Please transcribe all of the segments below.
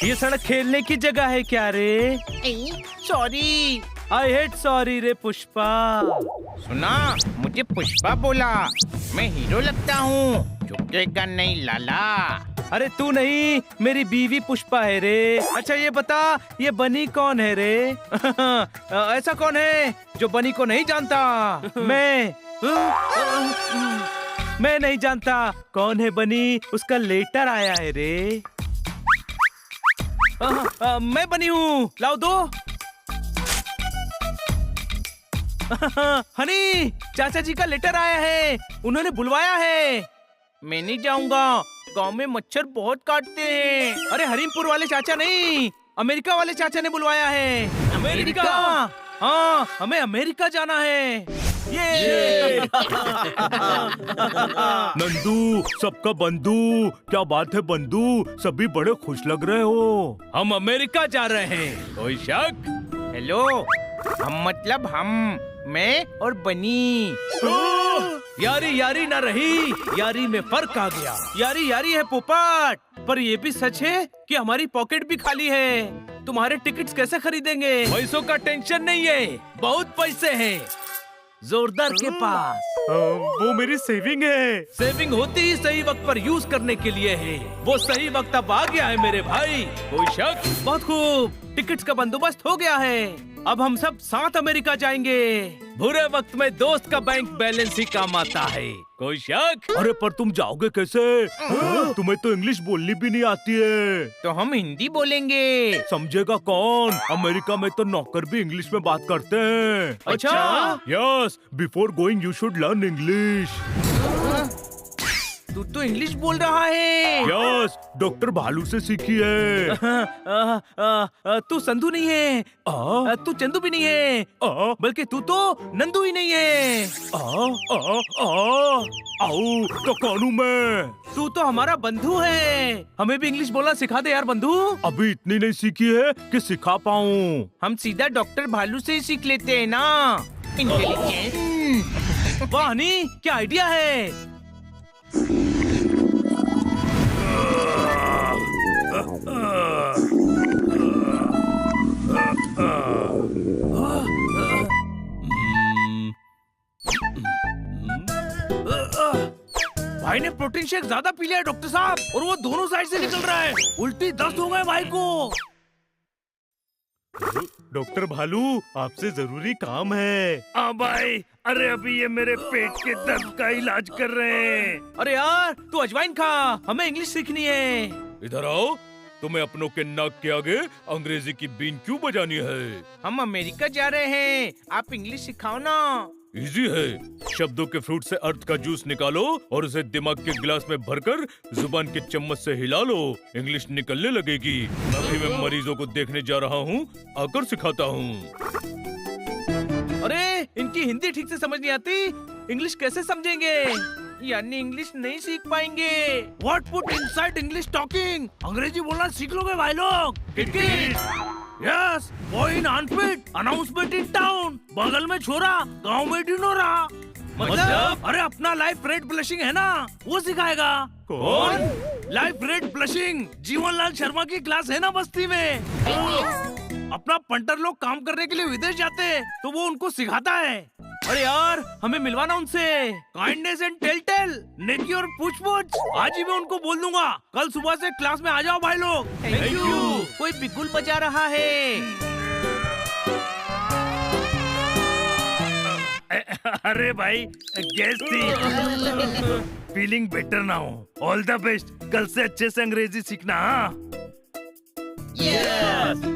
ये सड़क खेलने की जगह है क्या रे? सॉरी। आई हेट सॉरी रे पुष्पा। सुना, मुझे पुष्पा बोला। मैं हीरो लगता हूँ, झुकेगा नहीं लाला। अरे तू नहीं, मेरी बीवी पुष्पा है रे। अच्छा ये बता, ये बनी कौन है रे? ऐसा कौन है जो बनी को नहीं जानता? मैं नहीं जानता कौन है बनी। उसका लेटर आया है रे। मैं बनी हूँ, लाओ दो। हनी, चाचा जी का लेटर आया है, उन्होंने बुलवाया है। मैं नहीं जाऊंगा, गांव में मच्छर बहुत काटते हैं। अरे हरीमपुर वाले चाचा नहीं, अमेरिका वाले चाचा ने बुलवाया है। अमेरिका? हाँ, हमें अमेरिका जाना है। ये नंदू, सबका बंधु, क्या बात है बंधु? सभी बड़े खुश लग रहे हो। हम अमेरिका जा रहे हैं, कोई शक? हेलो, हम मतलब हम, मैं और बनी। यारी यारी ना रही, यारी में फर्क आ गया। यारी यारी है पोपट, पर ये भी सच है कि हमारी पॉकेट भी खाली है। तुम्हारे टिकट्स कैसे खरीदेंगे? पैसों का टेंशन नहीं है, बहुत पैसे हैं जोरदार के पास। वो मेरी सेविंग है। सेविंग होती ही सही वक्त पर यूज करने के लिए है। वो सही वक्त अब आ गया है मेरे भाई, कोई शक? बहुत खूब, टिकट्स का बंदोबस्त हो गया है। अब हम सब साथ अमेरिका जाएंगे। बुरे वक्त में दोस्त का बैंक बैलेंस ही काम आता है, कोई शक? अरे पर तुम जाओगे कैसे? तुम्हें तो इंग्लिश बोलनी भी नहीं आती है। तो हम हिंदी बोलेंगे। समझेगा कौन? अमेरिका में तो नौकर भी इंग्लिश में बात करते हैं। अच्छा? Yes, before going you should learn English. तू तो इंग्लिश बोल रहा है। यस, डॉक्टर भालू से सीखी है। तू संधू नहीं है, तू चंदू भी नहीं है, बल्कि तू तो नंदू ही नहीं है। आओ, तो कौन हूँ मैं? तू तो हमारा बंधु है। हमें भी इंग्लिश बोलना सिखा दे यार बंधु। अभी इतनी नहीं सीखी है कि सिखा पाऊँ। हम सीधा डॉक्टर भालू से ही सीख लेते हैं ना। इंटेलिजेंस। वाह हनी, क्या आइडिया है। भाई ने प्रोटीन शेक ज्यादा पी लिया है डॉक्टर साहब, और वो दोनों साइड से निकल रहा है। उल्टी दस्त हो गए भाई को। डॉक्टर भालू, आपसे जरूरी काम है। हाँ भाई, अरे अभी ये मेरे पेट के दर्द का इलाज कर रहे हैं। अरे यार, तू अजवाइन खा, हमें इंग्लिश सीखनी है। इधर आओ, तुम्हें अपनों के नाक के आगे अंग्रेजी की बीन क्यों बजानी है? हम अमेरिका जा रहे हैं, आप इंग्लिश सिखाओ ना। इजी है, शब्दों के फ्रूट से अर्थ का जूस निकालो और उसे दिमाग के गिलास में भरकर जुबान के चम्मच से हिला लो, इंग्लिश निकलने लगेगी। अभी मैं मरीजों को देखने जा रहा हूँ, आकर सिखाता हूँ। अरे इनकी हिंदी ठीक से समझ नहीं आती, इंग्लिश कैसे समझेंगे? यानी इंग्लिश नहीं सीख पाएंगे। What put inside English talking? अंग्रेजी बोलना सीख लोगे भाई लोग। Yes, boy in unfit, announcement in town. बगल में छोरा, गांव में डिनोरा। मतलब? अरे अपना लाइफ रेड ब्लशिंग है ना, वो सिखाएगा। कौन? Life red blushing, Jeevanlal Sharma की क्लास है ना बस्ती में। अपना पंटर लोग काम करने के लिए विदेश जाते हैं, तो वो उनको सिखाता है। अरे यार, हमें मिलवाना उनसे। काइंडनेस एंड टेल, नेकी और पूछ आज ही मैं उनको बोल दूंगा। कल सुबह से क्लास में आ जाओ भाई लोग। Thank you. कोई बिगुल बजा रहा है। अरे भाई, गैस थी। फीलिंग बेटर ना हो। ऑल द बेस्ट, कल से अच्छे से अंग्रेजी सीखना। हाँ? यस।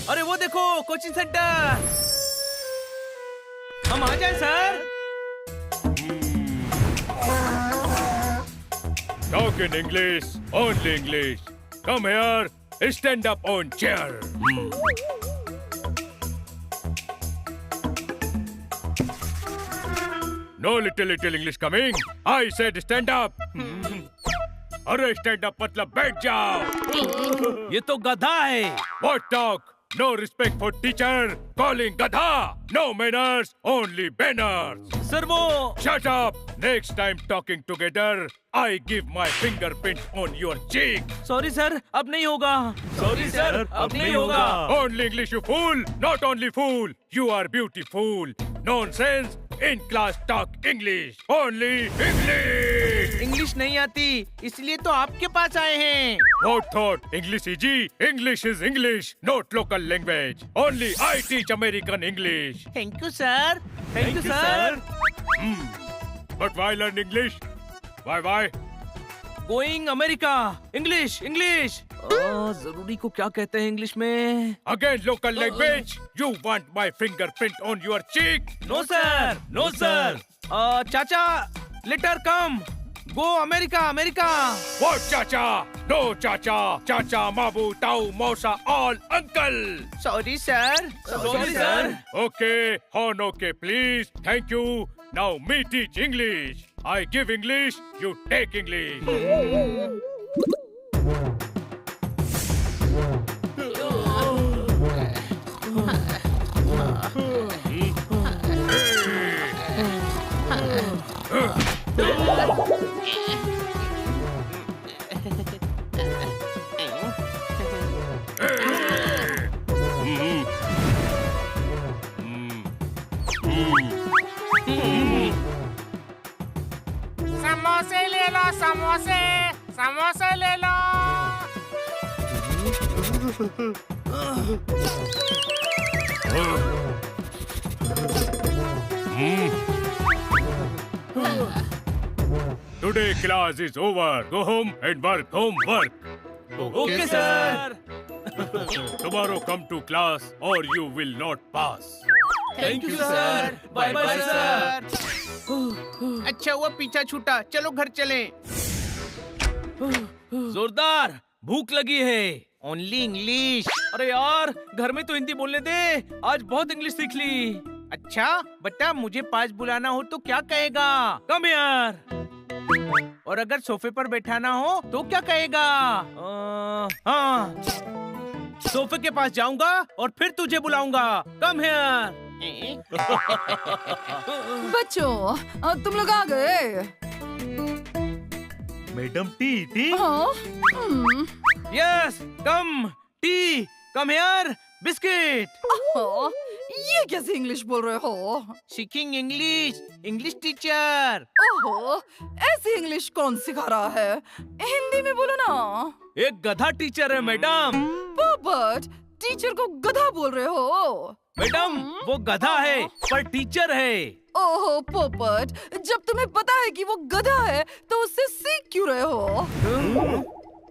अरे वो देखो, कोचिंग सेंटर। हम आ जाए sir. Talk in English, only English. Come here, stand up on chair. No little English coming. I said stand up. अरे stand up मतलब बैठ जाओ. ये तो गधा है. What talk? No respect for teacher. Calling gadha. No manners, only banners. Sir वो Shut up. Next time talking together, I give my fingerprint on your cheek. Sorry sir, अब नहीं होगा. सॉरी सर, अब नहीं होगा. Only English, you fool. Not only fool. You are beautiful. Nonsense. In class talk English. Only English. English नहीं आती, इसलिए तो आपके पास आए हैं. What thought? English easy? English is English, not local language. Only I teach American English. Thank you sir. Thank you sir. But why learn English? Why? Going America. English English. जरूरी को क्या कहते हैं इंग्लिश में? Again local language? You want my fingerprint on your cheek? No sir, no sir. चाचा, letter come. Go America, America. What chacha? No chacha. Chacha, mabu, tau, mosa, all uncle. Sorry sir. Sorry sir. Okay, Hon, okay, please. Thank you. Now me teach English. I give English, you take English. समोसे ले लो, समोसे. समोसे ले लो. Today class is over. Go home and work homework. Okay sir. Tomorrow come to class or you will not pass. Thank you sir. Bye bye sir. अच्छा हुआ पीछा छूटा. चलो घर चलें. जोरदार भूख लगी है. Only English. अरे यार, घर में तो हिंदी बोलने दे. आज बहुत इंग्लिश सीख ली. अच्छा बता, मुझे पास बुलाना हो तो क्या कहेगा? कम यार. और अगर सोफे पर बैठाना हो तो क्या कहेगा? हाँ, सोफे के पास जाऊंगा और फिर तुझे बुलाऊंगा. Come here. बच्चों, तुम लोग आ गए. Madam tea. हाँ? Yes, come. Tea. Come here. Biscuit. हाँ, ये कैसे इंग्लिश बोल रहे हो? सीखिंग इंग्लिश. English teacher. ओहो, ऐसी इंग्लिश कौन सिखा रहा है? हिंदी में बोलो ना. एक गधा टीचर है मैडम. पोपट, टीचर को गधा बोल रहे हो? मैडम, वो गधा है पर टीचर है. ओहो पोपट, जब तुम्हें पता है कि वो गधा है तो उससे सीख क्यों रहे हो?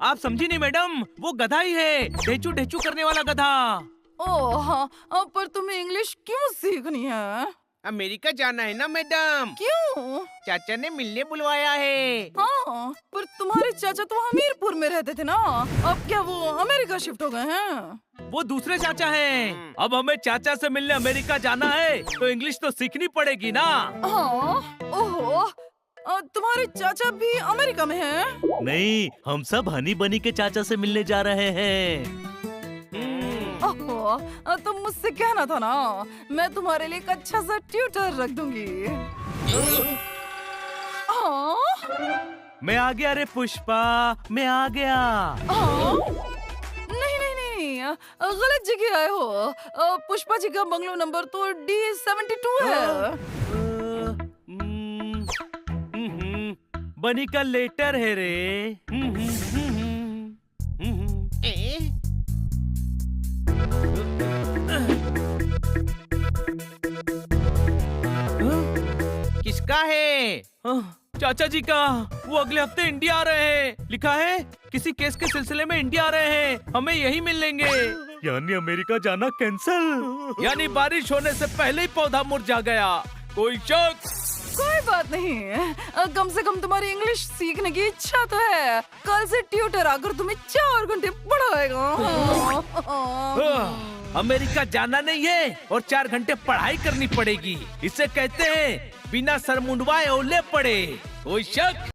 आप समझी नहीं मैडम, वो गधा ही है. ढेचू ढेचू करने वाला गधा. ओह हाँ, पर तुम्हें इंग्लिश क्यों सीखनी है? अमेरिका जाना है ना मैडम. क्यों? चाचा ने मिलने बुलवाया है. हाँ, पर तुम्हारे चाचा तो हमीरपुर में रहते थे ना. अब क्या वो अमेरिका शिफ्ट हो गए हैं? वो दूसरे चाचा हैं. अब हमें चाचा से मिलने अमेरिका जाना है तो इंग्लिश तो सीखनी पड़ेगी ना. हाँ, ओहो, तुम्हारे चाचा भी अमेरिका में हैं? नहीं, हम सब हनी बनी के चाचा से मिलने जा रहे हैं. ओहो, तुम मुझसे कहना था ना, मैं तुम्हारे लिए एक अच्छा सा ट्यूटर रख दूंगी. हाँ? मैं आ गया रे पुष्पा, मैं आ गया. हाँ? नहीं, गलत जगह आए हो. पुष्पा जी का बंगलो नंबर तो D72 है. बनी का लेटर है रे. किसका है? चाचा जी का. वो अगले हफ्ते इंडिया आ रहे हैं. लिखा है किसी केस के सिलसिले में इंडिया आ रहे हैं. हमें यही मिल लेंगे. यानी अमेरिका जाना कैंसल. यानी बारिश होने से पहले ही पौधा मुरझा गया. कोई शक? कोई बात नहीं, कम से कम तुम्हारी इंग्लिश सीखने की इच्छा तो है। कल से ट्यूटर आकर तुम्हें 4 घंटे पढ़ाएगा। अमेरिका जाना नहीं है और 4 घंटे पढ़ाई करनी पड़ेगी। इसे कहते हैं बिना सर मुंडवाए ओले पड़े। कोई शक?